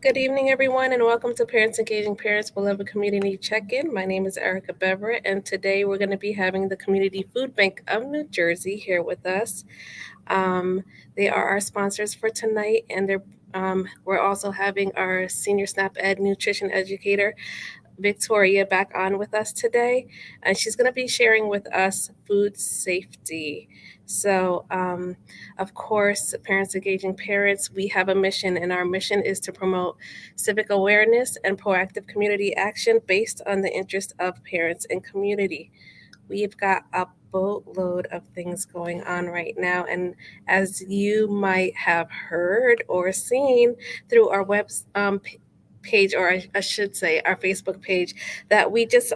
Good evening, everyone, and welcome to Parents Engaging Parents Beloved Community Check-In. My name is Erica Beverett, and today we're going to be having the Community Food Bank of New Jersey here with us. Um, they are our sponsors for tonight, and we're also having our Senior SNAP Ed Nutrition Educator, Victoria, back on with us today, and she's going to be sharing with us food safety. So, of course, Parents Engaging Parents, we have a mission, and our mission is to promote civic awareness and proactive community action based on the interest of parents and community. We've got a boatload of things going on right now, and as you might have heard or seen through our page, or I should say our Facebook page, that we just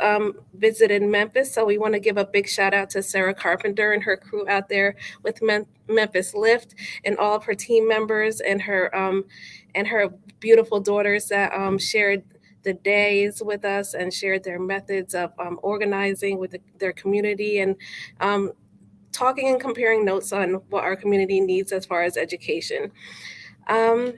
visited Memphis. So we want to give a big shout out to Sarah Carpenter and her crew out there with Memphis Lift, and all of her team members and her beautiful daughters that shared the days with us and shared their methods of organizing with their community, and um, talking and comparing notes on what our community needs as far as education. Um,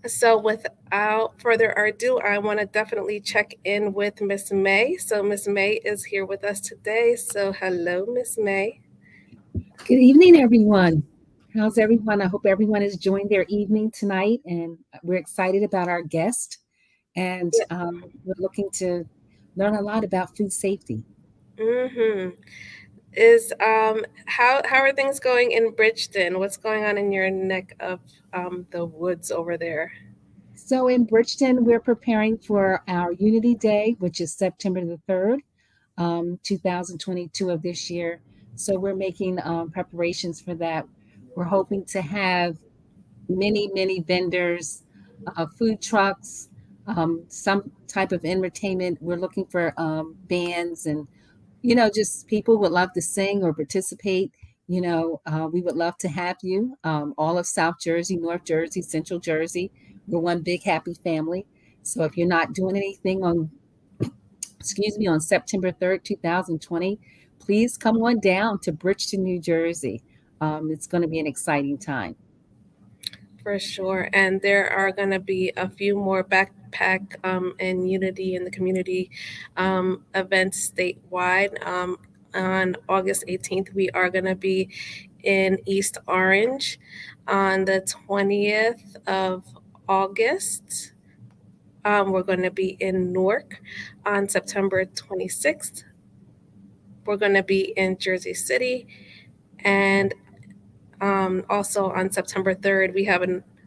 so, without further ado, I want to definitely check in with Miss May. So, Miss May is here with us today. So, hello, Miss May. Good evening, everyone. How's everyone? I hope everyone is enjoying their evening tonight, and we're excited about our guest, and Yeah. we're looking to learn a lot about food safety. Mm-hmm. Is how are things going in Bridgeton? What's going on in your neck of the woods over there? So, in Bridgeton, we're preparing for our Unity Day, which is September the 3rd, 2022 of this year. So, we're making preparations for that. We're hoping to have many vendors, food trucks, some type of entertainment. We're looking for bands and, just people would love to sing or participate. We would love to have you, all of South Jersey, North Jersey, Central Jersey. We're one big happy family. So if you're not doing anything on September 3rd, 2020, please come on down to Bridgeton, New Jersey. It's going to be an exciting time. For sure. And there are going to be a few more backpack and unity in the community events statewide. On August 18th, we are going to be in East Orange. On the 20th of August, we're going to be in Newark. On September 26th, we're going to be in Jersey City. And also on September 3rd, we have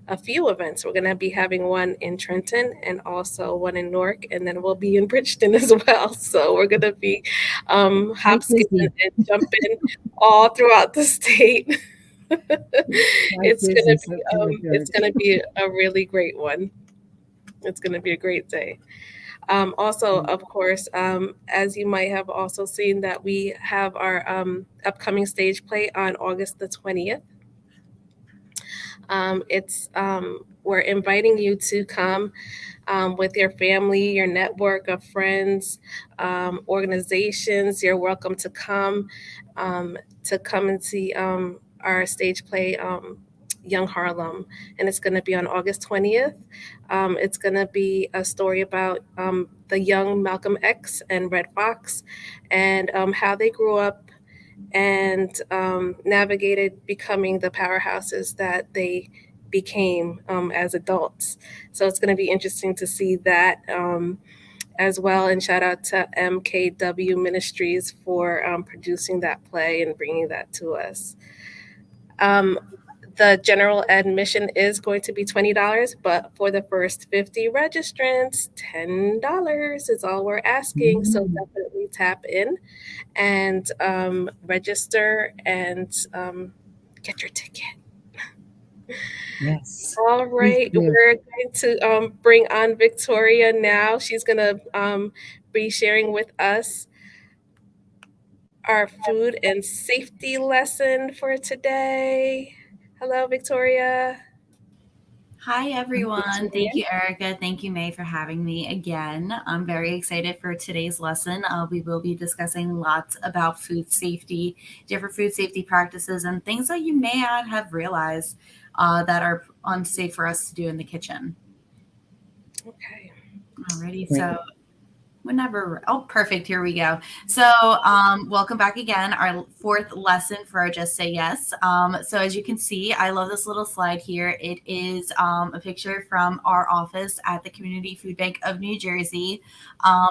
a few events. We're going to be having one in Trenton and also one in Newark, and then we'll be in Bridgeton as well. So we're going to be Quite hop, skipping, busy, and jumping all throughout the state. quite busy September It's 3rd. gonna be a really great one. It's gonna be a great day. Also, of course, as you might have also seen, that we have our upcoming stage play on August the 20th. It's We're inviting you to come with your family, your network of friends, organizations. You're welcome to come and see our stage play, Young Harlem, and it's going to be on August 20th. It's going to be a story about the young Malcolm X and Red Fox, and how they grew up and navigated becoming the powerhouses that they became as adults. So it's going to be interesting to see that as well. And shout out to MKW Ministries for producing that play and bringing that to us. Um, the general admission is going to be $20, but for the first 50 registrants, $10 is all we're asking. So Mm, definitely tap in and register and get your ticket. yes, All please right, do. we're going to bring on Victoria now. She's going to be sharing with us our food and safety lesson for today. Hello, Victoria. Hi, Hi, everyone. Victoria. Thank you, Erica. Thank you, May, for having me again. I'm very excited for today's lesson. We will be discussing lots about food safety, different food safety practices, and things that you may not have realized that are unsafe for us to do in the kitchen. Okay. Alrighty, Great. so whenever, oh, perfect, here we go. So, welcome back again, our fourth lesson for our Just Say Yes. So as you can see, I love this little slide here. It is a picture from our office at the Community Food Bank of New Jersey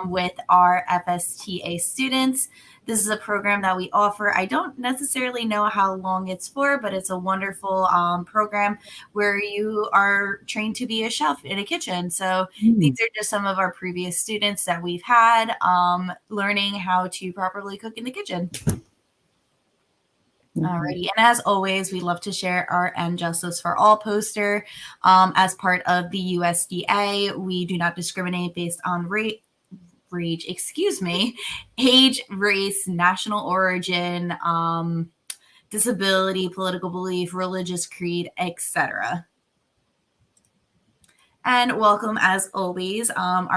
with our FSTA students. This is a program that we offer. I don't necessarily know how long it's for, but it's a wonderful program where you are trained to be a chef in a kitchen. So these Mm, are just some of our previous students that we've had learning how to properly cook in the kitchen. mhm. Alrighty. And as always, we love to share our End Justice for All poster as part of the USDA. We do not discriminate based on excuse me, age, race, national origin, disability, political belief, religious creed, etc. And welcome as always. Our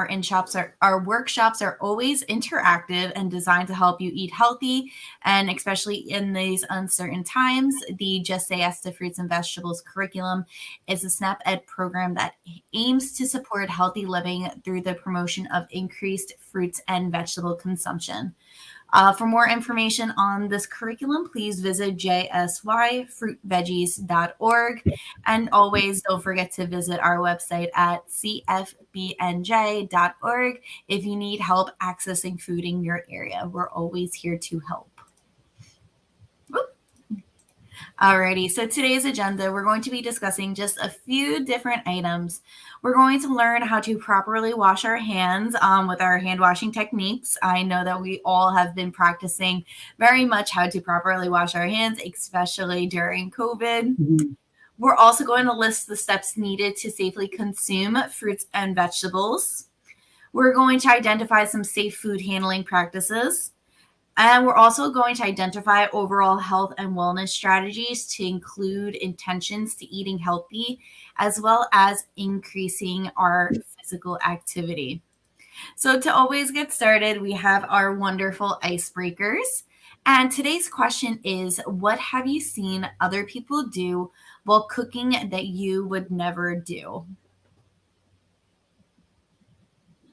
workshops are always interactive and designed to help you eat healthy, and especially in these uncertain times, the Just Say Yes to Fruits and Vegetables curriculum is a SNAP Ed program that aims to support healthy living through the promotion of increased fruits and vegetable consumption. For more information on this curriculum, please visit jsyfruitveggies.org. And always don't forget to visit our website at cfbnj.org if you need help accessing food in your area. We're always here to help. Alrighty, so today's agenda, we're going to be discussing just a few different items. We're going to learn how to properly wash our hands with our hand washing techniques. I know that we all have been practicing very much how to properly wash our hands, especially during COVID. Mhm. We're also going to list the steps needed to safely consume fruits and vegetables. We're going to identify some safe food handling practices. And we're also going to identify overall health and wellness strategies to include intentions to eating healthy, as well as increasing our physical activity. So, to always get started, we have our wonderful icebreakers. And today's question is, what have you seen other people do while cooking that you would never do?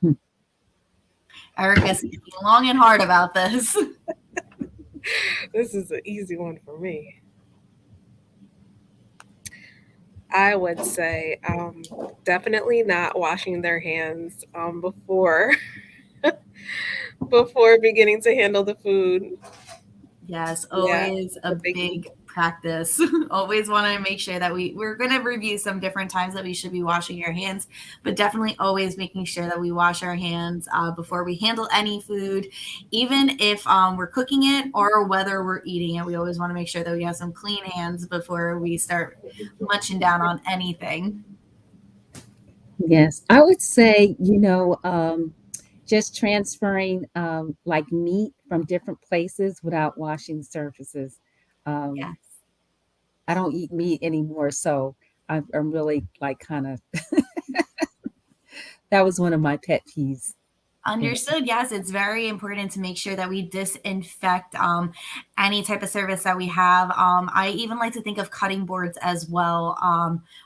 Hmm. Erica's thinking long and hard about this. This is an easy one for me. I would say definitely not washing their hands before before beginning to handle the food. Yes, Yeah, always it's a a biggie. big practice. Always want to make sure that we're going to review some different times that we should be washing your hands, but definitely always making sure that we wash our hands before we handle any food, even if we're cooking it or whether we're eating it. We always want to make sure that we have some clean hands before we start munching down on anything. Yes, I would say, just transferring like meat from different places without washing surfaces. Um, Yes. I don't eat meat anymore, so I'm really like kind of that was one of my pet peeves. Yeah. Understood. Yes, it's very important to make sure that we disinfect any type of service that we have. I even like to think of cutting boards as well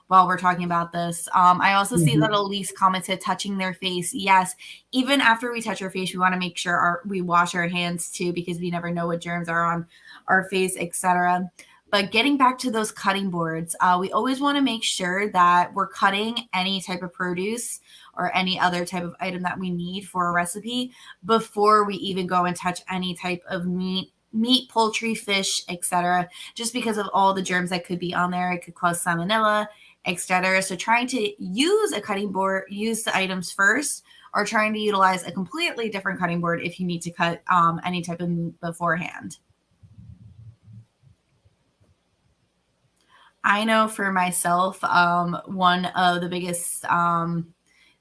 while we're talking about this. I also see that Mhm. Elise commented touching their face. Yes, even after we touch our face, we want to make sure we wash our hands too because we never know what germs are on our face, etc. But getting back to those cutting boards, we always want to make sure that we're cutting any type of produce or any other type of item that we need for a recipe before we even go and touch any type of meat, poultry, fish, etc. Just because of all the germs that could be on there, it could cause salmonella, etc. So trying to use a cutting board, use the items first, or trying to utilize a completely different cutting board if you need to cut any type of meat beforehand. I know for myself, one of the biggest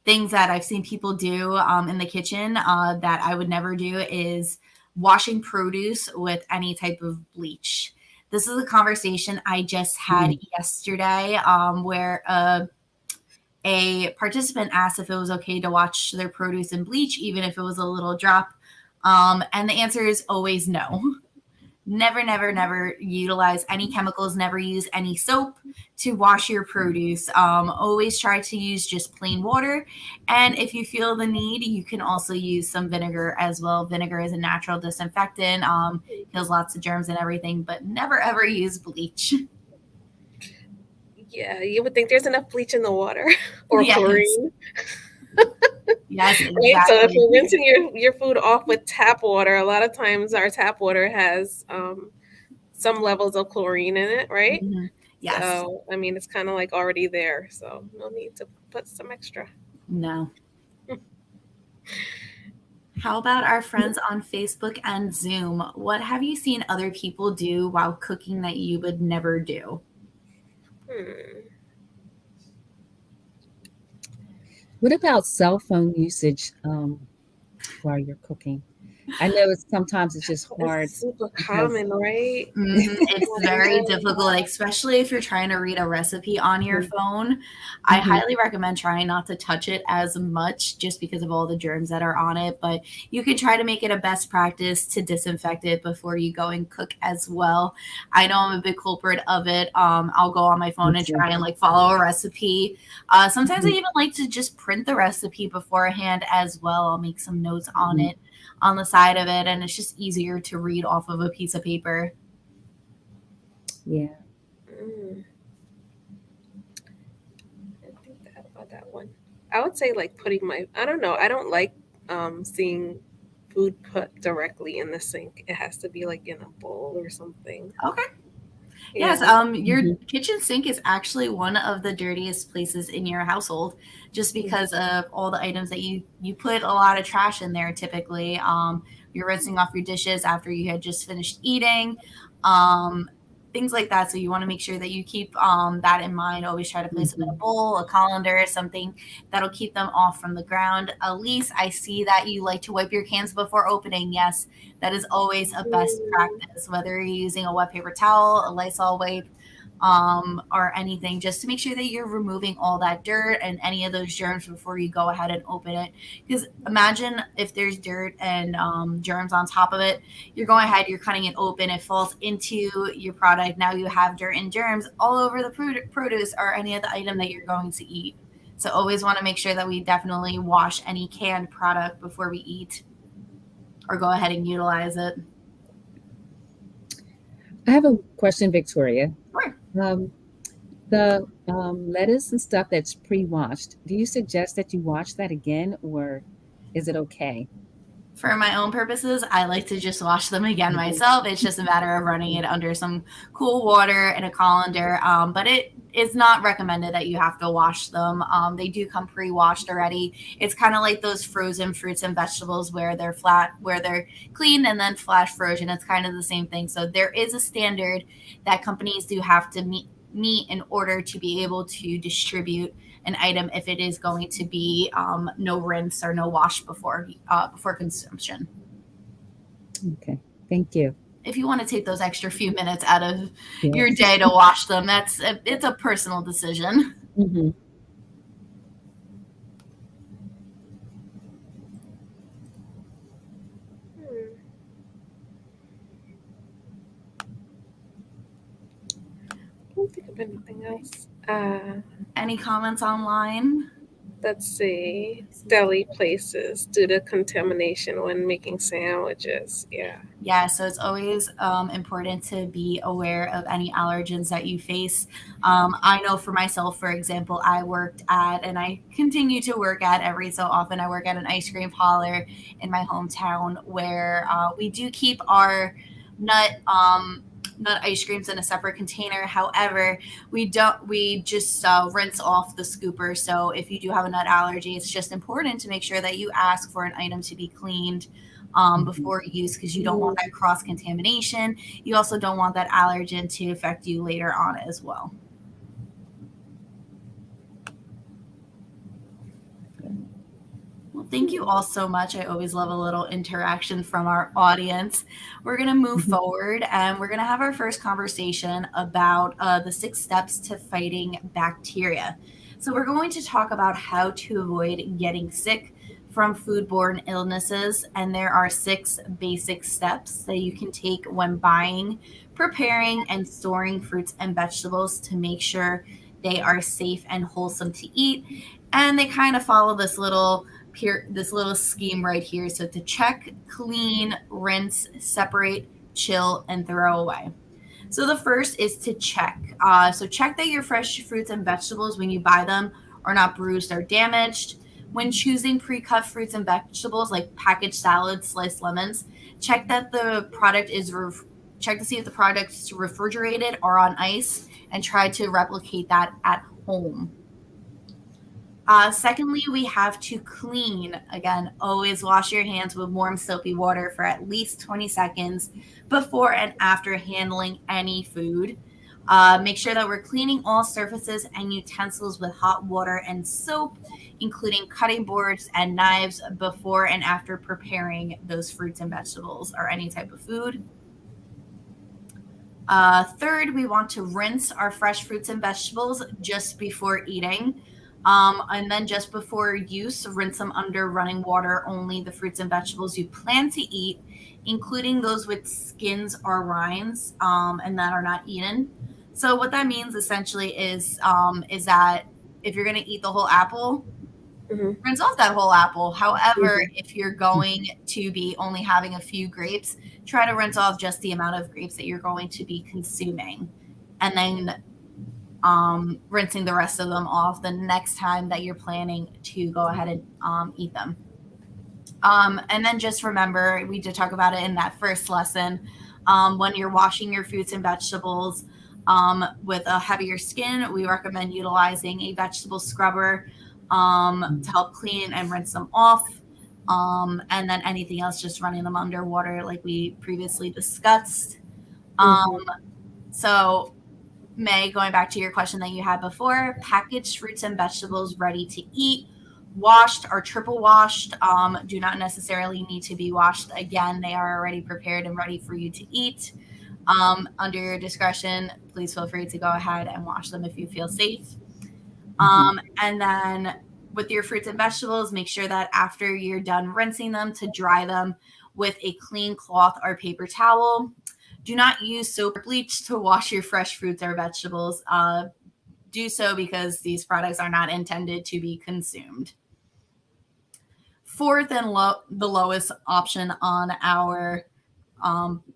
things that I've seen people do in the kitchen that I would never do is washing produce with any type of bleach. This is a conversation I just had Mm. yesterday where a participant asked if it was okay to wash their produce in bleach, even if it was a little drop. And the answer is always no. Never, never, never utilize any chemicals. Never use any soap to wash your produce. Always try to use just plain water. And if you feel the need, you can also use some vinegar as well. Vinegar is a natural disinfectant, kills lots of germs and everything, but never ever use bleach. Yeah, you would think there's enough bleach in the water or Yes. chlorine, Yes, right? So if exactly. you're rinsing your food off with tap water, a lot of times our tap water has some levels of chlorine in it, right? Mhm. Yes. So I mean, it's kind of like already there, so no need to put some extra. No. How about our friends on Facebook and Zoom? What have you seen other people do while cooking that you would never do? Hmm. What about cell phone usage while you're cooking? I know sometimes it's just It's hard super because common, right? It's Oh my very God. difficult, especially if you're trying to read a recipe on your phone. I Mhm. highly recommend trying not to touch it as much just because of all the germs that are on it. But you can try to make it a best practice to disinfect it before you go and cook as well. I know I'm a big culprit of it. I'll go on my Me phone and too. try and follow a recipe. Sometimes I Mhm. even like to just print the recipe beforehand as well. I'll make some notes on Mhm. it on the side of it, and it's just easier to read off of a piece of paper. Yeah. Mm, I think that about that one. I would say like putting my I don't know. I don't like seeing food put directly in the sink. It has to be like in a bowl or something. Okay. Yes, Yeah. your Mhm. kitchen sink is actually one of the dirtiest places in your household, just because of all the items that you put a lot of trash in there. Typically, you're rinsing off your dishes after you had just finished eating, um, things like that. So you want to make sure that you keep that in mind. Always try to place them in a Mhm. bowl, a colander, something that'll keep them off from the ground. Elise, I see that you like to wipe your cans before opening. Yes, that is always a best Mm, practice, whether you're using a wet paper towel, a Lysol wipe, or anything, just to make sure that you're removing all that dirt and any of those germs before you go ahead and open it. Because imagine if there's dirt and germs on top of it, you're going ahead, you're cutting it open, it falls into your product. Now you have dirt and germs all over the produce or any of the item that you're going to eat. So always want to make sure that we definitely wash any canned product before we eat or go ahead and utilize it. I have a question, Victoria. Sure. Um, the lettuce and stuff that's pre-washed, do you suggest that you wash that again, or is it okay? For my own purposes, I like to just wash them again Mhm. myself. It's just a matter of running it under some cool water and a colander. But it is not recommended that you have to wash them. They do come pre-washed already. It's kind of like those frozen fruits and vegetables where they're flat, where they're cleaned and then flash frozen. It's kind of the same thing. So there is a standard that companies do have to meet in order to be able to distribute an item if it is going to be no rinse or no wash before consumption. Okay. Thank you. If you want to take those extra few minutes out of your Yes. day to wash them, it's a personal decision. Hmm. hmm. I don't think of anything else. Any comments online? Let's see. Deli places due to contamination when making sandwiches. Yeah. Yeah, so it's always important to be aware of any allergens that you face. I know for myself, for example, I worked at, and I continue to work at every so often, I work at an ice cream parlor in my hometown where we do keep our nut. Nut ice creams in a separate container. However, we just rinse off the scooper. So if you do have a nut allergy, it's just important to make sure that you ask for an item to be cleaned Hmm. before use, because you don't want Mm, that cross contamination. You also don't want that allergen to affect you later on as well. Well, thank you all so much. I always love a little interaction from our audience. We're going to move Hmm. forward and we're going to have our first conversation about the 6 steps to fighting bacteria. So, we're going to talk about how to avoid getting sick from foodborne illnesses. And there are 6 basic steps that you can take when buying, preparing, and storing fruits and vegetables to make sure they are safe and wholesome to eat. And they kind of follow this little scheme right here. So to check, clean, rinse, separate, chill, and throw away. So the first is to check. So check that your fresh fruits and vegetables when you buy them are not bruised or damaged. When choosing pre-cut fruits and vegetables like packaged salads, sliced lemons, check that the product is check to see if the product is refrigerated or on ice, and try to replicate that at home. Secondly, we have to clean. Again, always wash your hands with warm soapy water for at least 20 seconds before and after handling any food. Make sure that we're cleaning all surfaces and utensils with hot water and soap, including cutting boards and knives before and after preparing those fruits and vegetables or any type of food. Third, we want to rinse our fresh fruits and vegetables just before eating. And then just before use, rinse them under running water only the fruits and vegetables you plan to eat, including those with skins or rinds, and that are not eaten. So what that means essentially is that if you're going to eat the whole apple, rinse off that whole apple. However, if you're going to be only having a few grapes, try to rinse off just the amount of grapes that you're going to be consuming, and then rinsing the rest of them off the next time that you're planning to go ahead and eat them. And then just remember, we did talk about it in that first lesson, when you're washing your fruits and vegetables with a heavier skin, we recommend utilizing a vegetable scrubber to help clean and rinse them off. And then anything else, just running them underwater like we previously discussed. So May, going back to your question that you had before, packaged fruits and vegetables ready to eat, washed or triple washed, do not necessarily need to be washed again. They are already prepared and ready for you to eat. Under your discretion, please feel free to go ahead and wash them if you feel safe. And then with your fruits and vegetables, make sure that after you're done rinsing them, to dry them with a clean cloth or paper towel. Do not use soap or bleach to wash your fresh fruits or vegetables. Do so because these products are not intended to be consumed. Fourth and the lowest option on our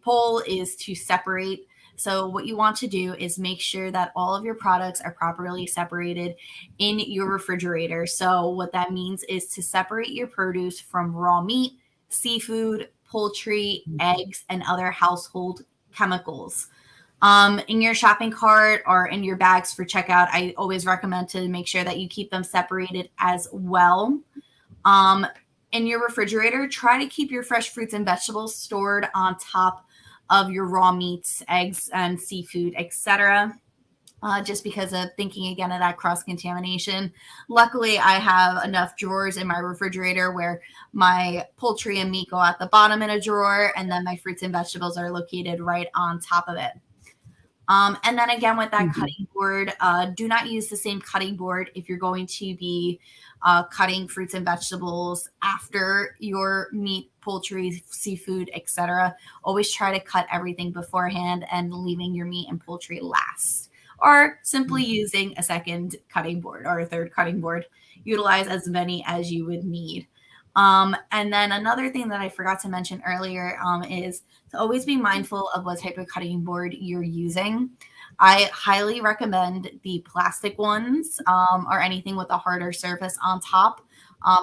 poll is to separate. So what you want to do is make sure that all of your products are properly separated in your refrigerator. So what that means is to separate your produce from raw meat, seafood, poultry, eggs, and other household chemicals. In your shopping cart or in your bags for checkout, I always recommend to make sure that you keep them separated as well. In your refrigerator, try to keep your fresh fruits and vegetables stored on top of your raw meats, eggs, and seafood, etc. Just because of thinking again of that cross-contamination. Luckily, I have enough drawers in my refrigerator where my poultry and meat go at the bottom in a drawer, and then my fruits and vegetables are located right on top of it. And then again, with that cutting board, do not use the same cutting board if you're going to be cutting fruits and vegetables after your meat, poultry, seafood, etc. Always try to cut everything beforehand and leaving your meat and poultry last. Or simply using a second cutting board or a third cutting board. Utilize as many as you would need. And then another thing that I forgot to mention earlier is to always be mindful of what type of cutting board you're using. I highly recommend the plastic ones or anything with a harder surface on top.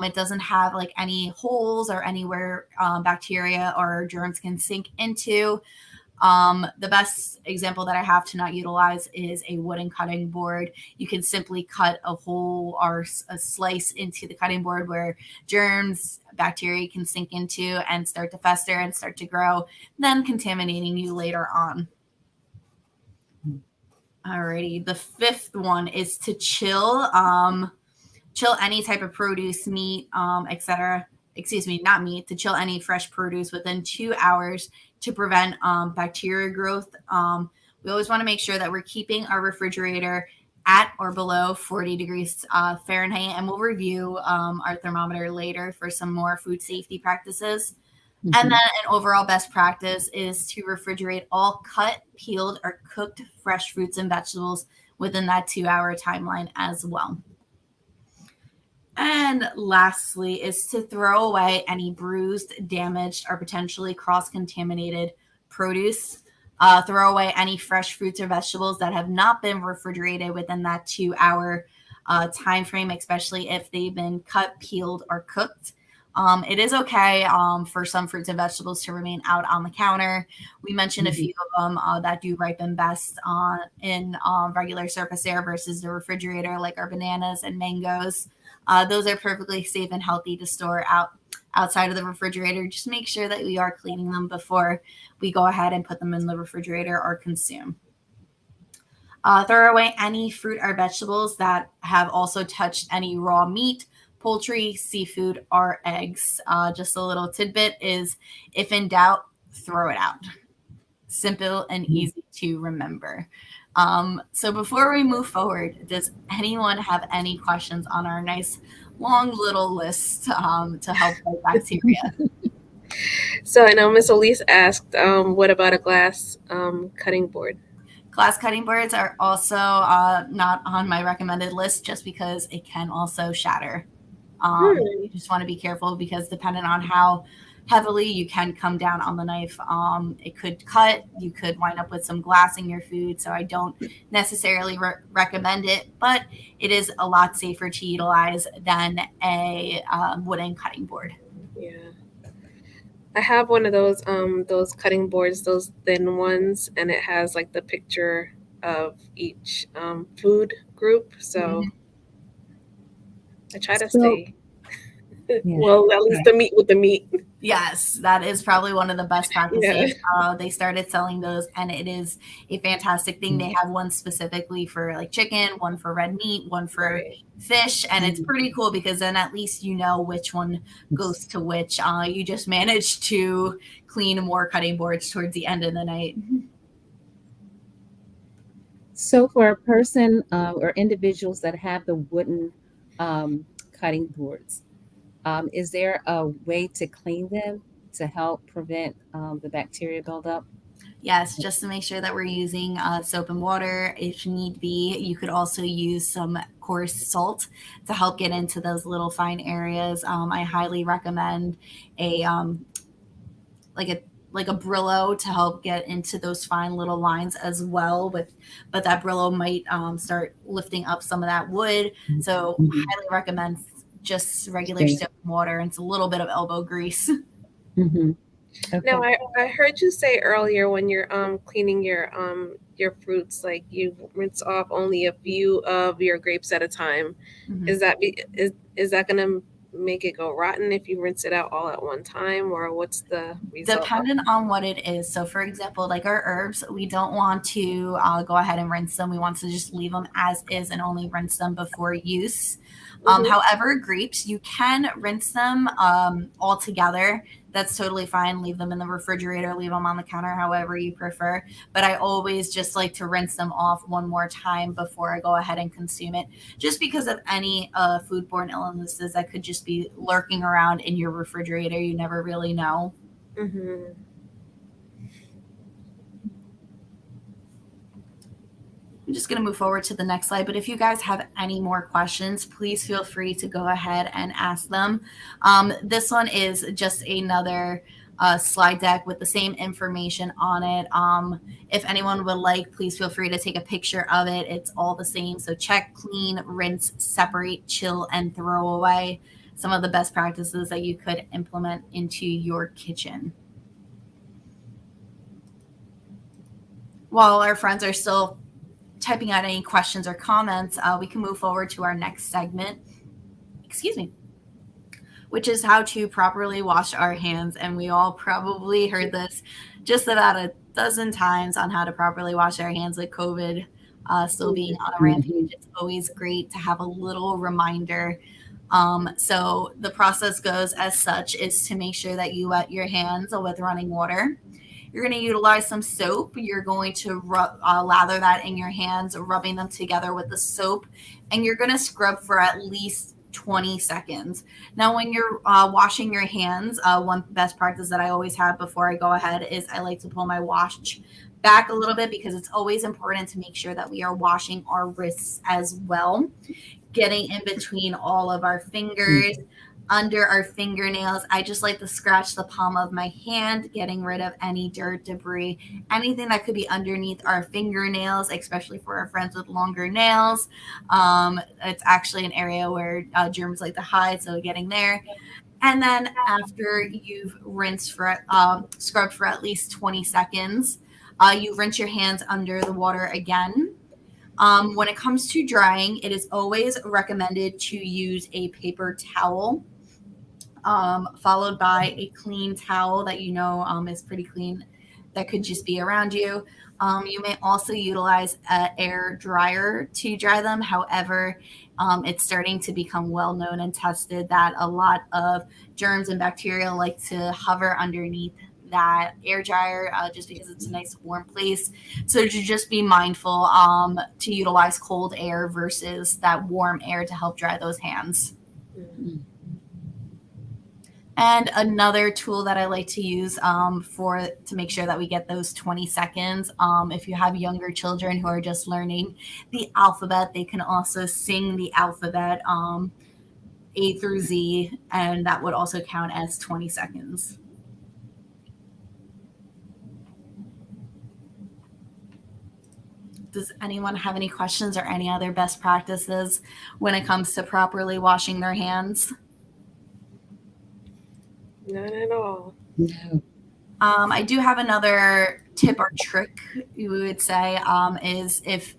It doesn't have like any holes or anywhere bacteria or germs can sink into. The best example that I have to not utilize is a wooden cutting board. You can simply cut a hole or a slice into the cutting board where germs, bacteria can sink into and start to fester and start to grow, then contaminating you later on. Alrighty, the fifth one is to chill. Chill any type of produce, meat, etc. Excuse me, not meat, to chill any fresh produce within 2 hours to prevent bacteria growth. We always want to make sure that we're keeping our refrigerator at or below 40 degrees Fahrenheit. And we'll review our thermometer later for some more food safety practices. And then an overall best practice is to refrigerate all cut, peeled, or cooked fresh fruits and vegetables within that 2-hour timeline as well. And lastly is to throw away any bruised, damaged, or potentially cross-contaminated produce. Throw away any fresh fruits or vegetables that have not been refrigerated within that 2-hour time frame, especially if they've been cut, peeled, or cooked. It is okay for some fruits and vegetables to remain out on the counter. We mentioned a few of them that do ripen best in regular surface air versus the refrigerator, like our bananas and mangoes. Those are perfectly safe and healthy to store outside of the refrigerator. Just make sure that we are cleaning them before we go ahead and put them in the refrigerator or consume. Throw away any fruit or vegetables that have also touched any raw meat, poultry, seafood, or eggs. Just a little tidbit is, if in doubt, throw it out. Simple and easy to remember. So before we move forward, does anyone have any questions on our nice long little list to help fight bacteria? So I know Miss Elise asked, what about a glass cutting board? Glass cutting boards are also not on my recommended list just because it can also shatter. You just want to be careful because depending on how heavily you can come down on the knife, it could cut. You could wind up with some glass in your food. So I don't necessarily recommend it, but it is a lot safer to utilize than a wooden cutting board. Yeah. I have one of those cutting boards, those thin ones, and it has like the picture of each food group. So I try to stay well, at least the meat with the meat. Yes, that is probably one of the best practices. They started selling those, and it is a fantastic thing. They have one specifically for like chicken, one for red meat, one for fish, and it's pretty cool because then at least you know which one goes to which. You just manage to clean more cutting boards towards the end of the night. So for a person or individuals that have the wooden cutting boards, is there a way to clean them to help prevent the bacteria buildup? Yes, just to make sure that we're using soap and water. If need be, you could also use some coarse salt to help get into those little fine areas. I highly recommend a like a Brillo to help get into those fine little lines as well. But that Brillo might start lifting up some of that wood. So highly recommend just regular soap and water and it's a little bit of elbow grease. Okay. Now I heard you say earlier when you're cleaning your fruits, like you rinse off only a few of your grapes at a time. Is that gonna make it go rotten if you rinse it out all at one time, or what's the result? Depending on what it is. So for example, like our herbs, we don't want to go ahead and rinse them. We want to just leave them as is and only rinse them before use. However, grapes, you can rinse them all together. That's totally fine. Leave them in the refrigerator, leave them on the counter, however you prefer. But I always just like to rinse them off one more time before I go ahead and consume it, just because of any foodborne illnesses that could just be lurking around in your refrigerator. You never really know. I'm just going to move forward to the next slide. But if you guys have any more questions, please feel free to go ahead and ask them. This one is just another slide deck with the same information on it. If anyone would like, please feel free to take a picture of it. It's all the same. So check, clean, rinse, separate, chill, and throw away. Some of the best practices that you could implement into your kitchen. While our friends are still typing out any questions or comments, we can move forward to our next segment, which is how to properly wash our hands. And we all probably heard this just about a dozen times on how to properly wash our hands with COVID still being on a rampage. It's always great to have a little reminder. So the process goes as such is to make sure that you wet your hands with running water. You're going to utilize some soap. You're going to lather that in your hands, rubbing them together with the soap, and you're going to scrub for at least 20 seconds. Now, when you're washing your hands, one best practice that I always have before I go ahead is I like to pull my wash back a little bit, because it's always important to make sure that we are washing our wrists as well, getting in between all of our fingers, under our fingernails. I just like to scratch the palm of my hand, getting rid of any dirt, debris, anything that could be underneath our fingernails, especially for our friends with longer nails. It's actually an area where germs like to hide, so getting there. And then after you've scrubbed for at least 20 seconds, you rinse your hands under the water again. When it comes to drying, it is always recommended to use a paper towel, followed by a clean towel that is pretty clean, that could just be around you. You may also utilize an air dryer to dry them. However, it's starting to become well known and tested that a lot of germs and bacteria like to hover underneath that air dryer, just because it's a nice warm place. So to just be mindful to utilize cold air versus that warm air to help dry those hands. And another tool that I like to use to make sure that we get those 20 seconds, if you have younger children who are just learning the alphabet, they can also sing the alphabet A through Z, and that would also count as 20 seconds. Does anyone have any questions or any other best practices when it comes to properly washing their hands? None at all. No. I do have another tip or trick, you would say, is if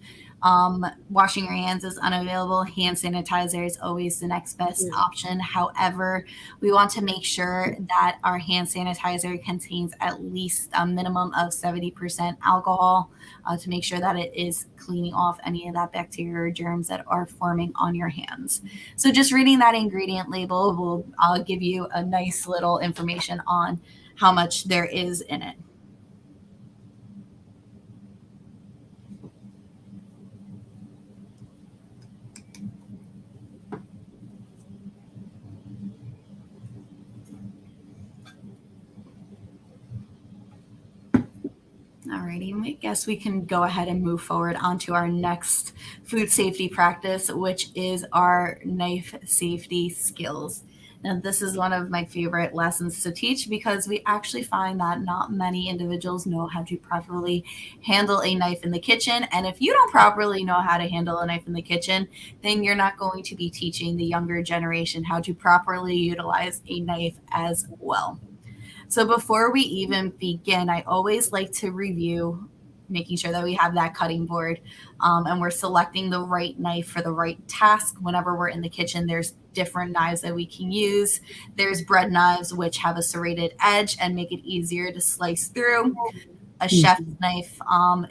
washing your hands is unavailable, hand sanitizer is always the next best option. However, we want to make sure that our hand sanitizer contains at least a minimum of 70% alcohol, to make sure that it is cleaning off any of that bacteria or germs that are forming on your hands. So just reading that ingredient label will give you a nice little information on how much there is in it. Alrighty, I guess we can go ahead and move forward onto our next food safety practice, which is our knife safety skills. Now, this is one of my favorite lessons to teach, because we actually find that not many individuals know how to properly handle a knife in the kitchen. And if you don't properly know how to handle a knife in the kitchen, then you're not going to be teaching the younger generation how to properly utilize a knife as well. So before we even begin, I always like to review, making sure that we have that cutting board, and we're selecting the right knife for the right task. Whenever we're in the kitchen, there's different knives that we can use. There's bread knives, which have a serrated edge and make it easier to slice through. A chef's knife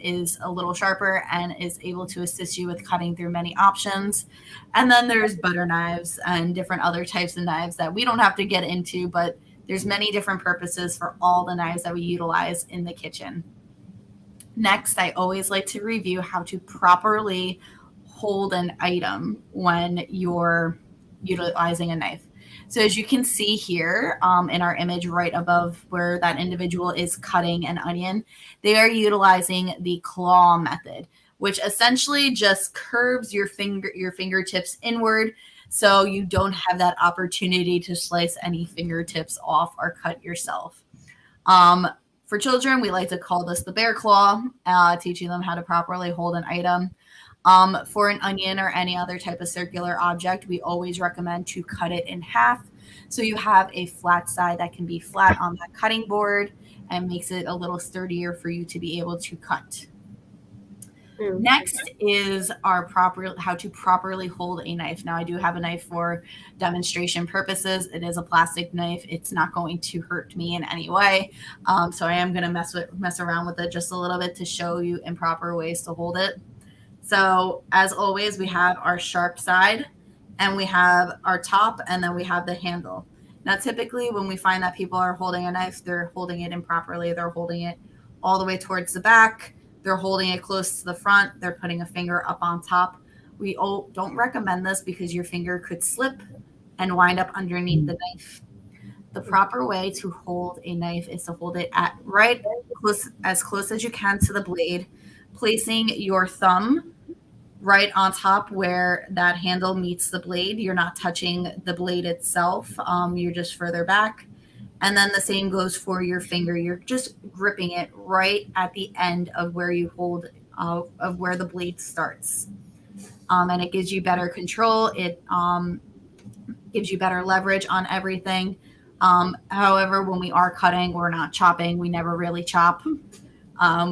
is a little sharper and is able to assist you with cutting through many options. And then there's butter knives and different other types of knives that we don't have to get into, but there's many different purposes for all the knives that we utilize in the kitchen. Next, I always like to review how to properly hold an item when you're utilizing a knife. So as you can see here in our image right above where that individual is cutting an onion, they are utilizing the claw method, which essentially just curves your fingertips inward, so you don't have that opportunity to slice any fingertips off or cut yourself. For children, we like to call this the bear claw, teaching them how to properly hold an item. For an onion or any other type of circular object, we always recommend to cut it in half, so you have a flat side that can be flat on that cutting board and makes it a little sturdier for you to be able to cut. Next is our how to properly hold a knife. Now, I do have a knife for demonstration purposes. It is a plastic knife. It's not going to hurt me in any way. So I am going to mess around with it just a little bit to show you improper ways to hold it. So as always, we have our sharp side, and we have our top, and then we have the handle. Now, typically when we find that people are holding a knife, they're holding it improperly. They're holding it all the way towards the back. They're holding it close to the front. They're putting a finger up on top. We don't recommend this because your finger could slip and wind up underneath the knife. The proper way to hold a knife is to hold it at as close as you can to the blade, placing your thumb right on top where that handle meets the blade. You're not touching the blade itself. You're just further back. And then the same goes for your finger. You're just gripping it right at the end of where you hold, of where the blade starts. And it gives you better control. It gives you better leverage on everything. However, when we are cutting, we're not chopping. We never really chop.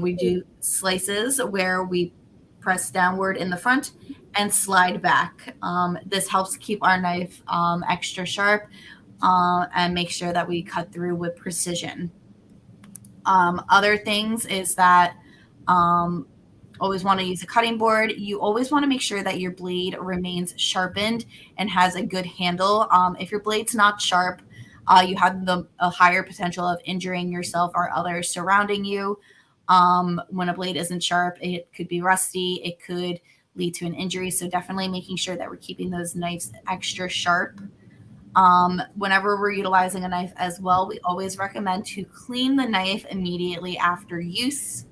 We do slices where we press downward in the front and slide back. This helps keep our knife extra sharp and make sure that we cut through with precision. Other things is that always want to use a cutting board. You always want to make sure that your blade remains sharpened and has a good handle. If your blade's not sharp, you have a higher potential of injuring yourself or others surrounding you. When a blade isn't sharp, it could be rusty. It could lead to an injury. So definitely making sure that we're keeping those knives extra sharp. Whenever we're utilizing a knife as well, we always recommend to clean the knife immediately after use,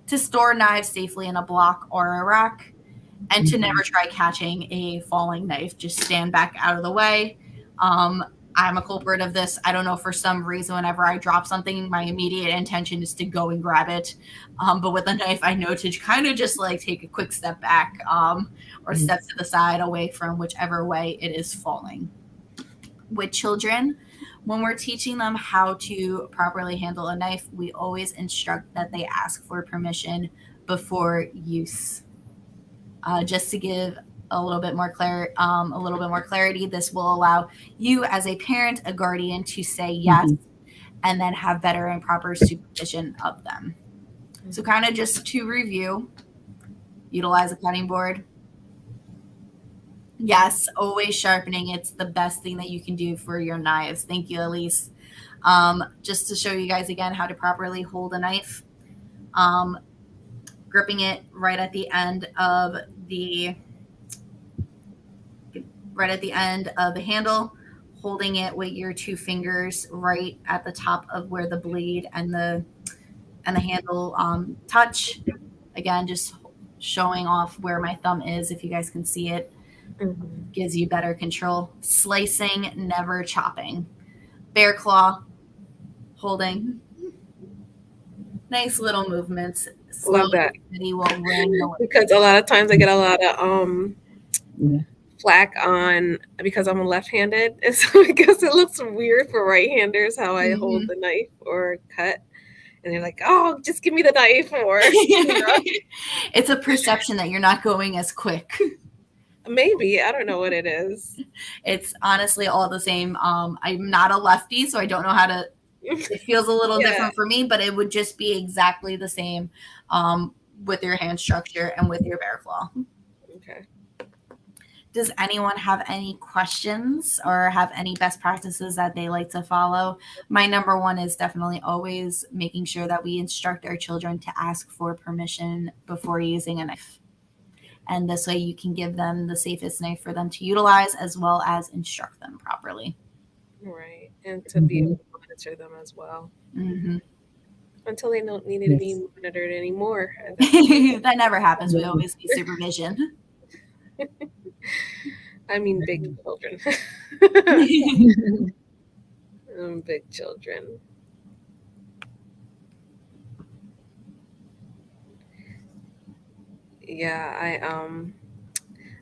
to store knives safely in a block or a rack, and to never try catching a falling knife. Just stand back out of the way. I'm a culprit of this. I don't know, for some reason, whenever I drop something, my immediate intention is to go and grab it. But with a knife, I know to kind of just like take a quick step back or step to the side away from whichever way it is falling. With children, when we're teaching them how to properly handle a knife, we always instruct that they ask for permission before use. Just to give a little bit more clarity, this will allow you as a parent, a guardian, to say yes, and then have better and proper supervision of them. So kind of just to review, utilize a cutting board. Yes, always sharpening. It's the best thing that you can do for your knives. Thank you, Elise. Just to show you guys again how to properly hold a knife. Gripping it right at the end of the handle, holding it with your two fingers right at the top of where the blade and the handle touch. Again, just showing off where my thumb is, if you guys can see it. Gives you better control. Slicing, never chopping. Bear claw, holding. Nice little movements. Love that. Because a lot of times I get a lot of flack on, because I'm left-handed, and so because it looks weird for right-handers how I hold the knife or cut. And they're like, "Oh, just give me the knife," or It's a perception that you're not going as quick. Maybe. I don't know what it is. It's honestly all the same. I'm not a lefty, so I don't know how to. It feels a little different for me, but it would just be exactly the same with your hand structure and with your bear claw. Okay. Does anyone have any questions or have any best practices that they like to follow? My number one is definitely always making sure that we instruct our children to ask for permission before using a knife. And this way you can give them the safest knife for them to utilize, as well as instruct them properly. Right. And to be able to monitor them as well. Until they don't need to be monitored anymore. That never happens. We always need supervision. I mean, big children. Big children. Yeah,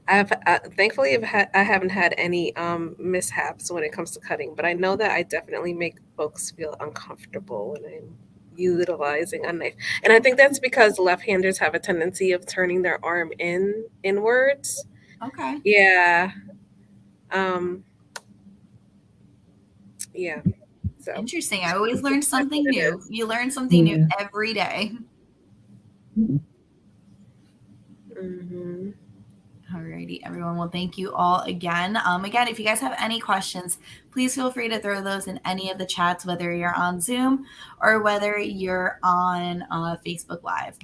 I have thankfully I haven't had any mishaps when it comes to cutting, but I know that I definitely make folks feel uncomfortable when I'm utilizing a knife, and I think that's because left-handers have a tendency of turning their arm inwards. Okay. Yeah. Yeah. So interesting. I always learn something new. You learn something new every day. All Alrighty, everyone. Well, thank you all again. Again, if you guys have any questions, please feel free to throw those in any of the chats, whether you're on Zoom or whether you're on Facebook Live.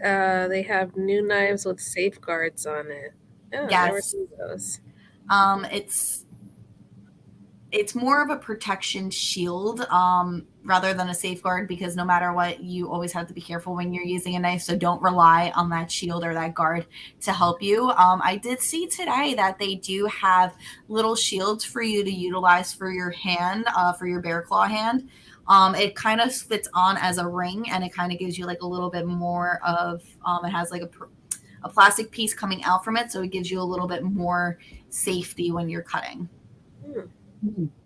They have new knives with safeguards on it. Oh, I never Yes. seen those. It's more of a protection shield rather than a safeguard, because no matter what, you always have to be careful when you're using a knife. So don't rely on that shield or that guard to help you. I did see today that they do have little shields for you to utilize for your hand, for your bear claw hand. It kind of fits on as a ring, and it kind of gives you like a little bit more of, it has like a plastic piece coming out from it. So it gives you a little bit more safety when you're cutting.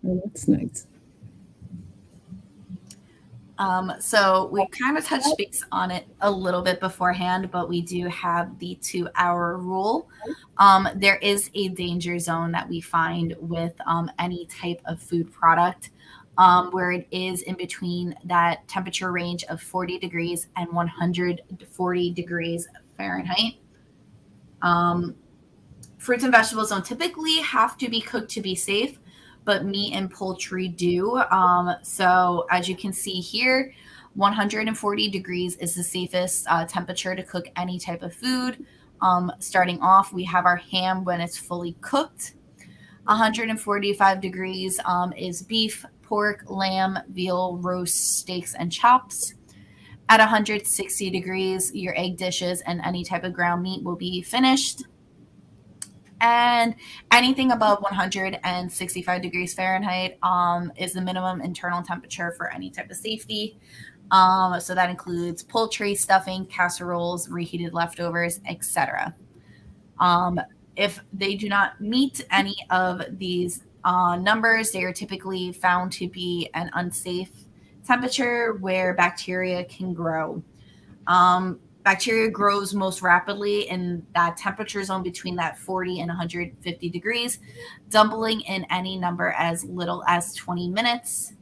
Oh, that's nice. So we kind of touched base on it a little bit beforehand, but we do have the 2-hour rule. There is a danger zone that we find with any type of food product, where it is in between that temperature range of 40 degrees and 140 degrees Fahrenheit. Fruits and vegetables don't typically have to be cooked to be safe, but meat and poultry do. So as you can see here, 140 degrees is the safest temperature to cook any type of food. Starting off, we have our ham when it's fully cooked. 145 degrees is beef, pork, lamb, veal, roast, steaks, and chops. At 160 degrees, your egg dishes and any type of ground meat will be finished. And anything above 165 degrees Fahrenheit is the minimum internal temperature for any type of safety. So that includes poultry, stuffing, casseroles, reheated leftovers, etc. If they do not meet any of these numbers, they are typically found to be an unsafe temperature where bacteria can grow. Bacteria grows most rapidly in that temperature zone between that 40 and 150 degrees, doubling in any number as little as 20 minutes.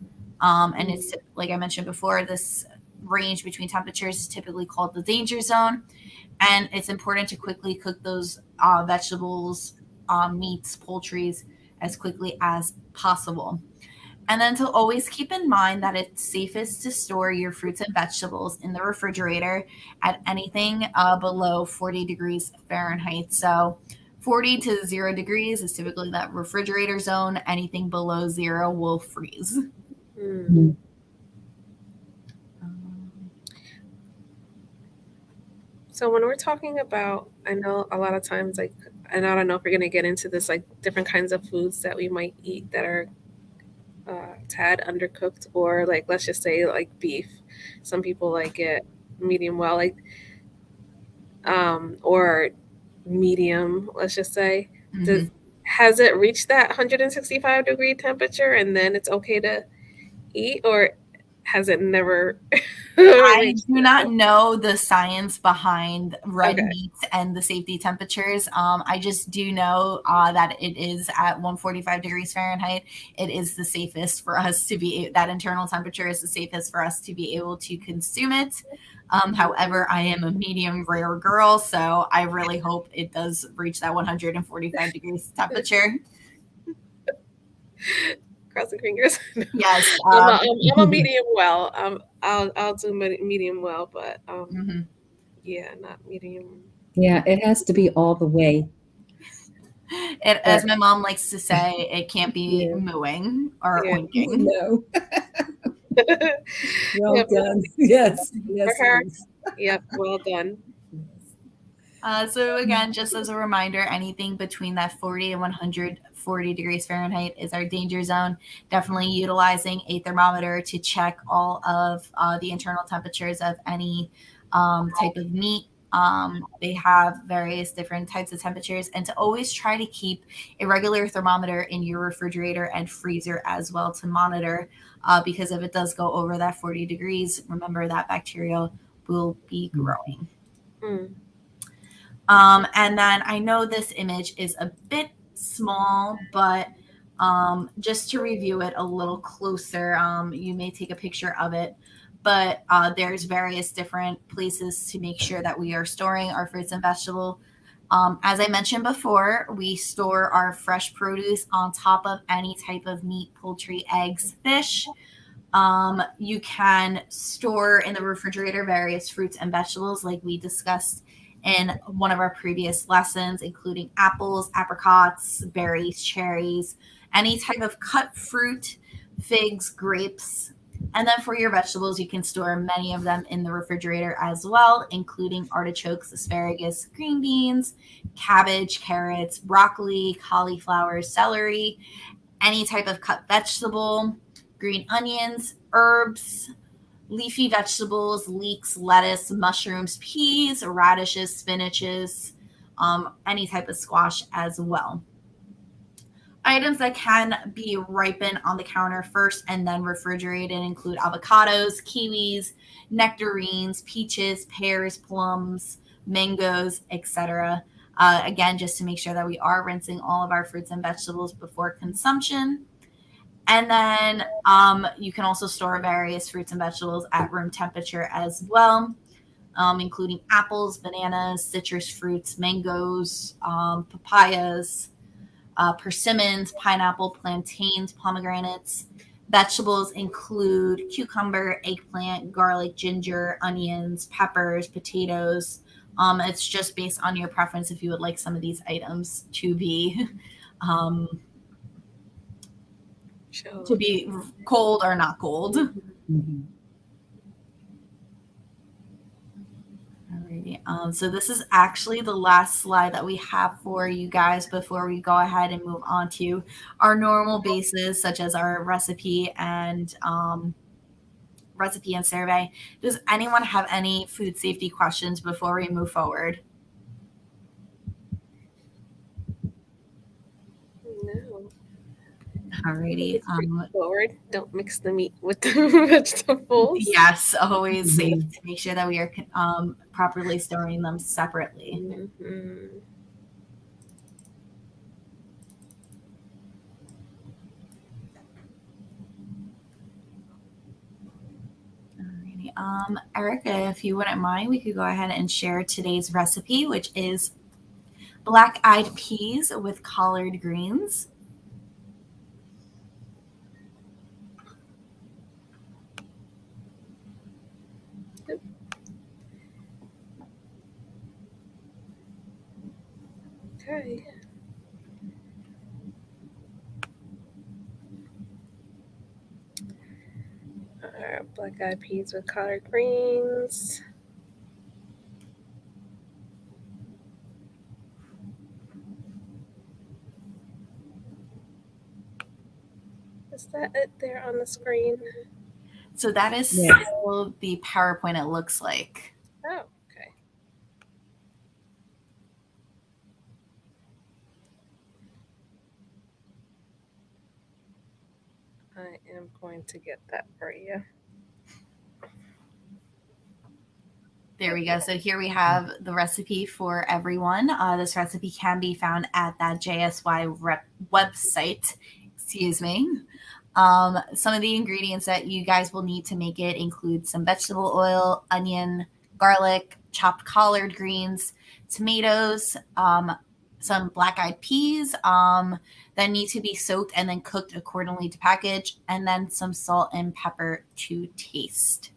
And it's, like I mentioned before, this range between temperatures is typically called the danger zone. And it's important to quickly cook those vegetables, meats, poultries as quickly as possible. And then to always keep in mind that it's safest to store your fruits and vegetables in the refrigerator at anything below 40 degrees Fahrenheit. So 40 to 0 degrees is typically that refrigerator zone. Anything below 0 will freeze. So when we're talking about, I know a lot of times, like, and I don't know if we're going to get into this, like different kinds of foods that we might eat that are tad undercooked, or like, let's just say like beef. Some people like it medium well, like, or medium, let's just say. Has it reached that 165 degree temperature and then it's okay to eat, or has it never? I do not know the science behind red Okay. meats and the safety temperatures. I just do know that it is at 145 degrees Fahrenheit. It is the safest for us to be, that internal temperature is the safest for us to be able to consume it. However, I am a medium rare girl, so I really hope it does reach that 145 degrees temperature. Crossing fingers. Yes. I'm a medium well. I'll do medium well, but yeah, not medium. Yeah, it has to be all the way. As my mom likes to say, it can't be mooing or oinking. No. Well done. Yes. For her. Yep. Well done. So again, just as a reminder, anything between that 40 and 140 degrees Fahrenheit is our danger zone. Definitely utilizing a thermometer to check all of the internal temperatures of any type of meat. They have various different types of temperatures, and to always try to keep a regular thermometer in your refrigerator and freezer as well to monitor, because if it does go over that 40 degrees, remember that bacteria will be growing. And then I know this image is a bit small, but just to review it a little closer, you may take a picture of it. But there's various different places to make sure that we are storing our fruits and vegetables. As I mentioned before, we store our fresh produce on top of any type of meat, poultry, eggs, fish. You can store in the refrigerator various fruits and vegetables, like we discussed in one of our previous lessons, including apples, apricots, berries, cherries, any type of cut fruit, figs, grapes. And then for your vegetables, you can store many of them in the refrigerator as well, including artichokes, asparagus, green beans, cabbage, carrots, broccoli, cauliflower, celery, any type of cut vegetable, green onions, herbs, leafy vegetables, leeks, lettuce, mushrooms, peas, radishes, spinaches, any type of squash as well. Items that can be ripened on the counter first and then refrigerated include avocados, kiwis, nectarines, peaches, pears, plums, mangoes, etc. Again, just to make sure that we are rinsing all of our fruits and vegetables before consumption. And then you can also store various fruits and vegetables at room temperature as well, including apples, bananas, citrus fruits, mangoes, papayas, persimmons, pineapple, plantains, pomegranates. Vegetables include cucumber, eggplant, garlic, ginger, onions, peppers, potatoes. It's just based on your preference if you would like some of these items to be cold or not cold. Mm-hmm. Alrighty. So this is actually the last slide that we have for you guys before we go ahead and move on to our normal bases, such as our recipe and survey. Does anyone have any food safety questions before we move forward? No. Alrighty. Forward. Don't mix the meat with the vegetables. Yes, always safe to make sure that we are properly storing them separately. Mm-hmm. Alrighty. Erica, if you wouldn't mind, we could go ahead and share today's recipe, which is black-eyed peas with collard greens. Okay. Black-eyed peas with collard greens. Is that it there on the screen? So that is still the PowerPoint it looks like. Oh, okay. I am going to get that for you. There we go. So here we have the recipe for everyone. This recipe can be found at that JSY website. Excuse me. Some of the ingredients that you guys will need to make it include some vegetable oil, onion, garlic, chopped collard greens, tomatoes, some black-eyed peas that need to be soaked and then cooked accordingly to package, and then some salt and pepper to taste.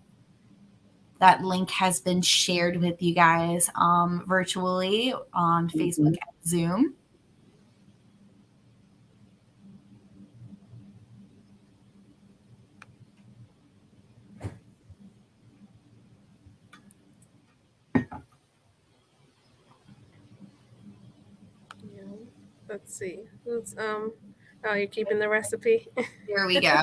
That link has been shared with you guys virtually on Facebook and Zoom. Let's see. Oh, you're keeping the recipe? Here we go.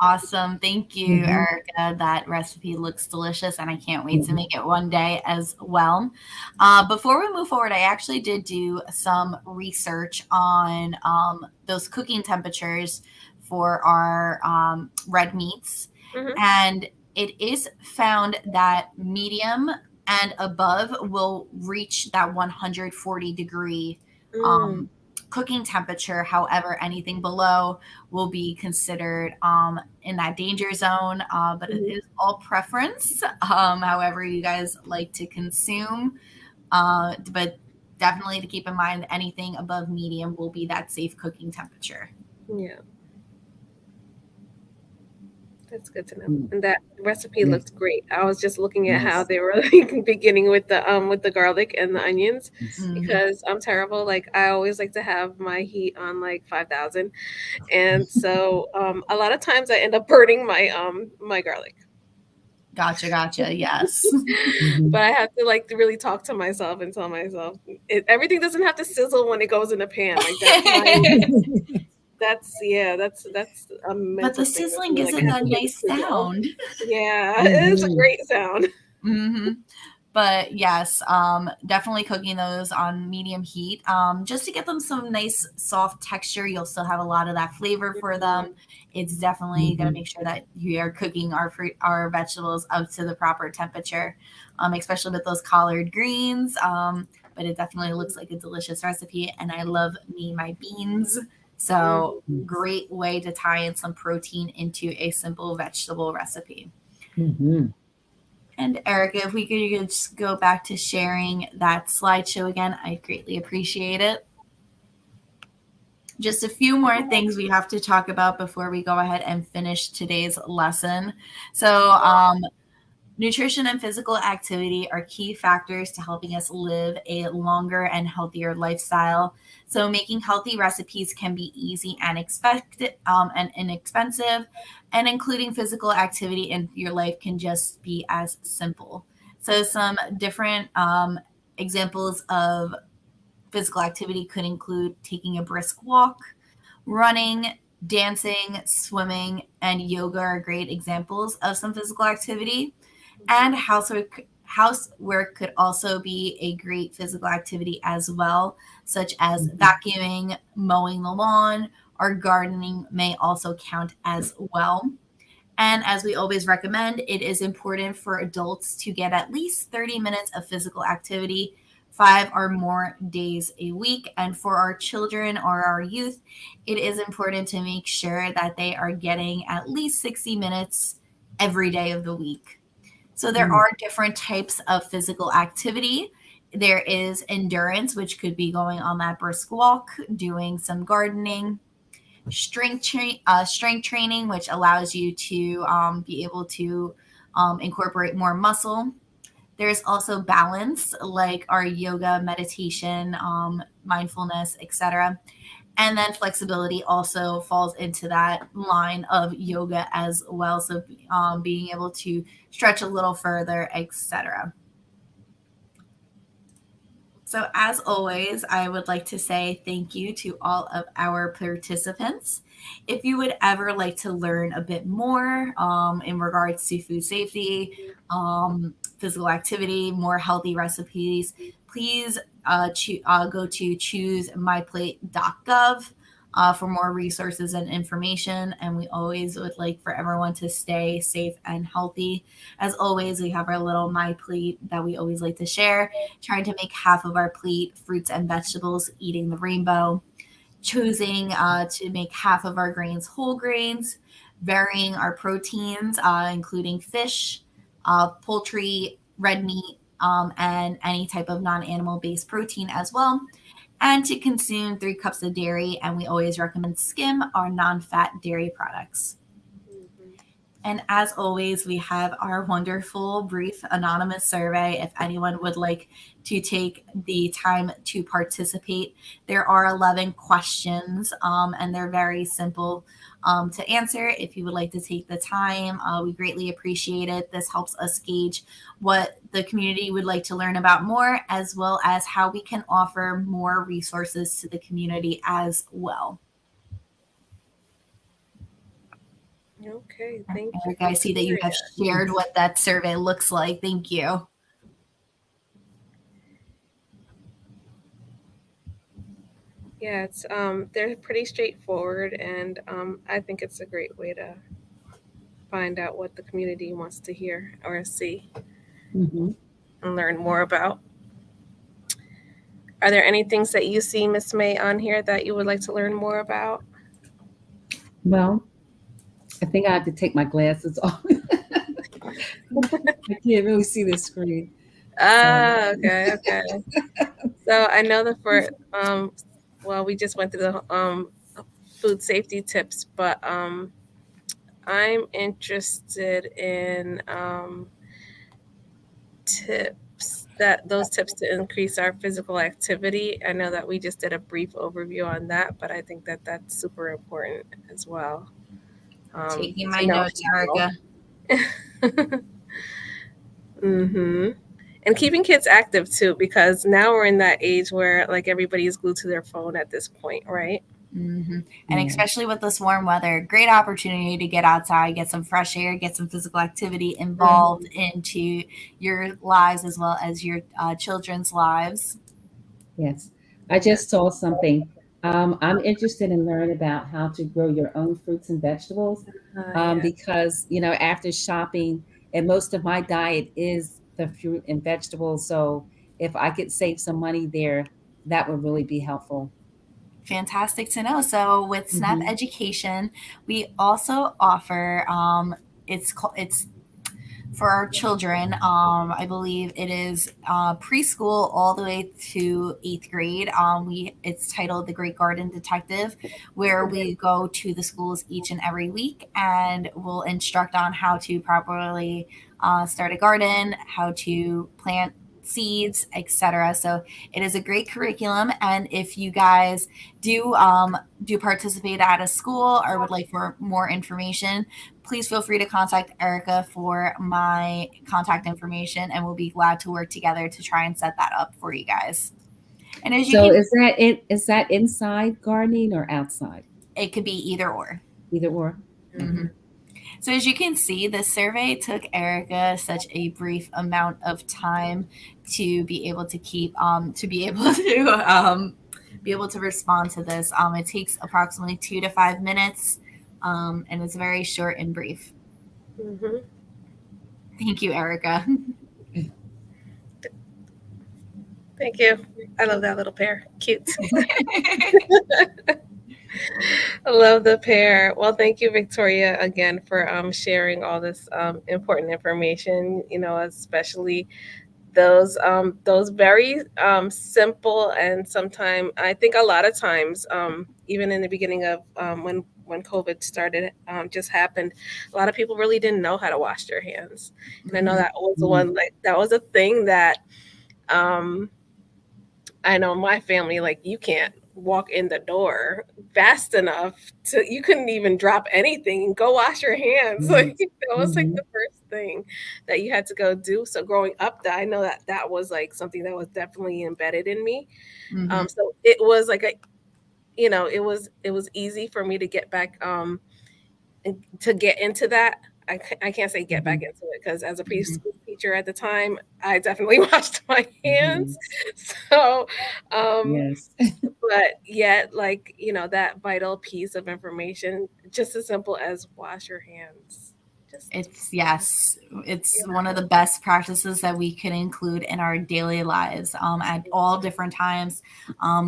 Awesome. Thank you, Mhm. Erica. That recipe looks delicious, and I can't wait to make it one day as well. Before we move forward, I actually did do some research on those cooking temperatures for our red meats. Hmm. And it is found that medium and above will reach that 140-degree Mm, um, cooking temperature. However, anything below will be considered in that danger zone, but it mhm. is all preference, however you guys like to consume. But definitely to keep in mind, anything above medium will be that safe cooking temperature. Yeah, that's good to know. Mm. And that recipe Yes. looks great. I was just looking at how Yes. they were like beginning with the garlic and the onions Yes. Hmm. because I'm terrible. Like I always like to have my heat on like 5,000. And so a lot of times I end up burning my garlic. Gotcha, gotcha. Yes. But Mhm. I have to like really talk to myself and tell myself everything doesn't have to sizzle when it goes in the pan. Like that's my that's yeah, that's a But mental the thing with sizzling me. gives Like it I have that to hear the nice sizzle. sound. Yeah, it's a Mhm. great sound. Hmm. But yes, definitely cooking those on medium heat, just to get them some nice soft texture. You'll still have a lot of that flavor for them. Mhm. It's definitely going to Mhm. make sure that you are cooking our fruit, our vegetables up to the proper temperature, especially with those collard greens. But it definitely looks like a delicious recipe, and I love me my beans. So Mhm. Yes. great way to tie in some protein into a simple vegetable recipe. Mhm. And Erica, if we could just go back to sharing that slideshow again, I'd greatly appreciate it. Just a few more things we have to talk about before we go ahead and finish today's lesson. So, nutrition and physical activity are key factors to helping us live a longer and healthier lifestyle. So, making healthy recipes can be easy and expected and inexpensive, and including physical activity in your life can just be as simple. So, some different examples of physical activity could include taking a brisk walk, running, dancing, swimming, and yoga are great examples of some physical activity. And housework could also be a great physical activity as well, such as Mhm. vacuuming, mowing the lawn, or gardening may also count as well. And as we always recommend, it is important for adults to get at least 30 minutes of physical activity, 5 or more days a week. And for our children or our youth, it is important to make sure that they are getting at least 60 minutes every day of the week. So there Mm. are different types of physical activity. There is endurance, which could be going on that brisk walk, doing some gardening, strength training, which allows you to be able to incorporate more muscle. There's also balance, like our yoga, meditation, mindfulness, etc. And then flexibility also falls into that line of yoga as well. So being able to stretch a little further, etc. So, as always, I would like to say thank you to all of our participants. If you would ever like to learn a bit more in regards to food safety, physical activity, more healthy recipes, please go to choosemyplate.gov for more resources and information. And we always would like for everyone to stay safe and healthy. As always, we have our little My Plate that we always like to share, trying to make half of our plate fruits and vegetables, eating the rainbow, choosing to make half of our grains whole grains, varying our proteins, including fish, poultry, red meat, and any type of non animal based protein as well. And to consume 3 cups of dairy, and we always recommend skim or non fat dairy products. Mhm. And as always, we have our wonderful brief anonymous survey. If anyone would like to take the time to participate, there are 11 questions and they're very simple to answer. If you would like to take the time, we greatly appreciate it. This helps us gauge what the community would like to learn about more, as well as how we can offer more resources to the community as well. Okay, thank you, Erica, I see that you have Victoria. shared what that survey looks like. Thank you. Yeah, it's they're pretty straightforward, and I think it's a great way to find out what the community wants to hear or see Mhm. and learn more about. Are there any things that you see, Miss May, on here that you would like to learn more about? Well, I think I have to take my glasses off. I can't really see the screen. So, Ah, okay, okay. So I know that well, we just went through the food safety tips, but I'm interested in those tips to increase our physical activity. I know that we just did a brief overview on that, but I think that that's super important as well. Taking To my know notes, Erica. how. Hmm. And keeping kids active too, because now we're in that age where like everybody's glued to their phone at this point, right? And yeah. especially with this warm weather, great opportunity to get outside, get some fresh air, get some physical activity involved Mhm. into your lives as well as your children's lives. Yes. I just saw something. I'm interested in learning about how to grow your own fruits and vegetables Yeah. because, after shopping, and most of my diet is the fruit and vegetables. So if I could save some money there, that would really be helpful. Fantastic to know. So with SNAP Hmm. Education, we also offer it's for our children. I believe it is preschool all the way to 8th grade. It's titled The Great Garden Detective, where we go to the schools each and every week and we'll instruct on how to properly start a garden, how to plant seeds, etc. So it is a great curriculum, and if you guys do participate at a school or would like for more information, please feel free to contact Erica for my contact information, and we'll be glad to work together to try and set that up for you guys. And as you So can, is that inside gardening or outside? it could be either or. Either or. Mhm. So as you can see, the survey took Erica such a brief amount of time to be able to be able to respond to this. It takes approximately 2 to 5 minutes, and it's very short and brief. Hmm. Thank you, Erica. Thank you. I love that little pair. Cute. I love the pair. Well, thank you, Victoria, again for sharing all this important information. You know, especially those very simple and sometimes I think a lot of times even in the beginning of when COVID started just happened, a lot of people really didn't know how to wash their hands, and I know that was the Mhm. one like that was a thing that um, I know my family, like, you can't walk in the door fast enough to you couldn't even drop anything, go wash your hands. Like, Yes. that was, like, Mhm. the first thing that you had to go do. So growing up, that I know that that was, like, something that was definitely embedded in me. Mhm. So it was like a it was easy for me to get back, to get into that. I can't say get back Mhm. into it because as a Mhm. preschool teacher at the time, I definitely washed my hands. Yes. So, um, Yes. but yet, like, that vital piece of information, just as simple as wash your hands. Just, It's yes, it's one of the best practices that we can include in our daily lives at all different times.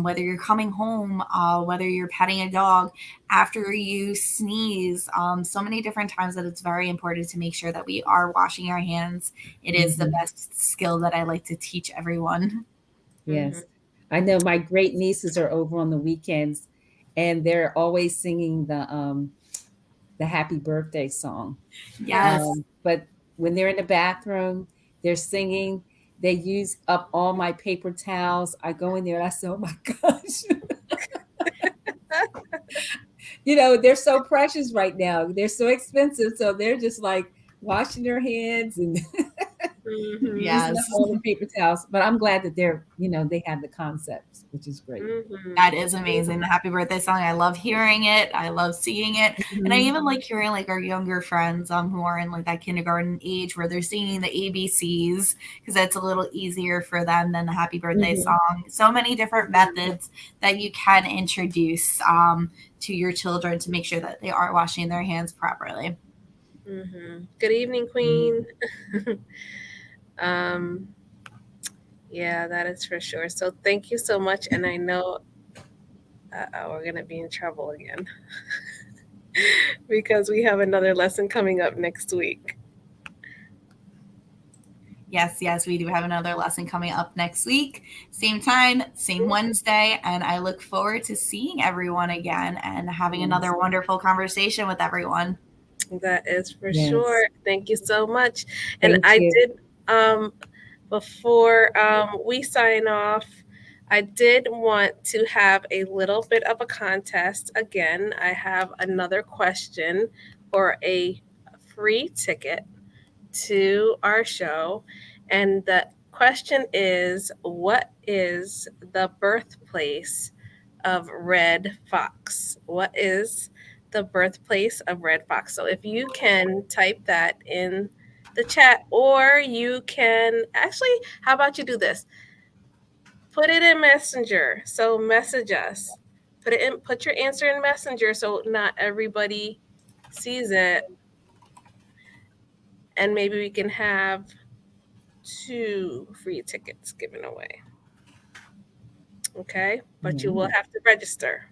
Whether you're coming home, whether you're petting a dog, after you sneeze, so many different times that it's very important to make sure that we are washing our hands. It is the Mhm. best skill that I like to teach everyone. Yes. mhm. I know my great nieces are over on the weekends and they're always singing the happy birthday song. Yes. But when they're in the bathroom, they're singing, they use up all my paper towels. I go in there and I say, "Oh my gosh." They're so precious right now. They're so expensive. So they're just like washing their hands and using up Yes. all the paper towels. But I'm glad that they're, they have the concepts, which is great. That is amazing. The happy birthday song. I love hearing it. I love seeing it. And I Mhm. even like hearing like our younger friends who are in like that kindergarten age where they're singing the ABCs because that's a little easier for them than the happy birthday Mhm. song. So many different methods that you can introduce to your children to make sure that they are washing their hands properly. Good evening, Queen. Mhm. Um, yeah, that is for sure. So thank you so much. And I know we're going to be in trouble again because we have another lesson coming up next week. Yes, yes, we do have another lesson coming up next week. Same time, same Wednesday. And I look forward to seeing everyone again and having Yes. another wonderful conversation with everyone. That is for Yes. sure. Thank you so much. And Thank I you. did, before we sign off, I did want to have a little bit of a contest. Again, I have another question for a free ticket to our show. And the question is, what is the birthplace of Red Fox? What is the birthplace of Red Fox? So if you can type that in the chat, or you can actually, how about you do this? Put it in Messenger. So message us. Put your answer in Messenger so not everybody sees it. And maybe we can have 2 free tickets given away. Okay? But you will Yeah. have to register.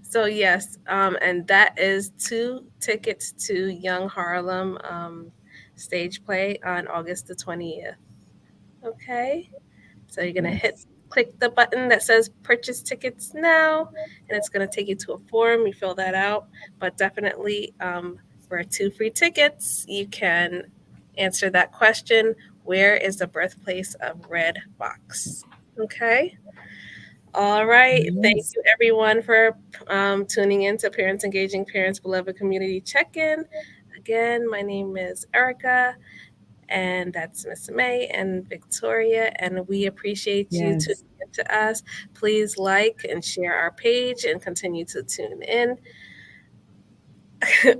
So yes, and that is 2 tickets to Young Harlem stage play on August the 20th. Okay, so you're gonna Yes. click the button that says purchase tickets now, and it's gonna take you to a form. You fill that out, but definitely for 2 free tickets, you can answer that question: where is the birthplace of Red Fox? Okay. All right. Thank Yes. you, everyone, for tuning in to Parents Engaging Parents Beloved Community Check In. Again, my name is Erica, and that's Miss May and Victoria, and we appreciate you tuning Yes. in to us. Please like and share our page and continue to tune in.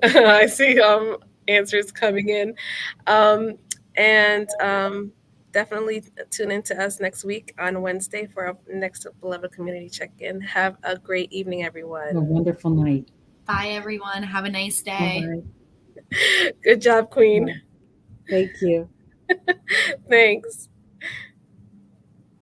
I see answers coming in. Um, and definitely tune in to us next week on Wednesday for our next Beloved Community Check-in. Have a great evening, Have a everyone. wonderful night. Bye, everyone. Have a nice Bye day. bye. Good job, Queen. Thank you. Thanks.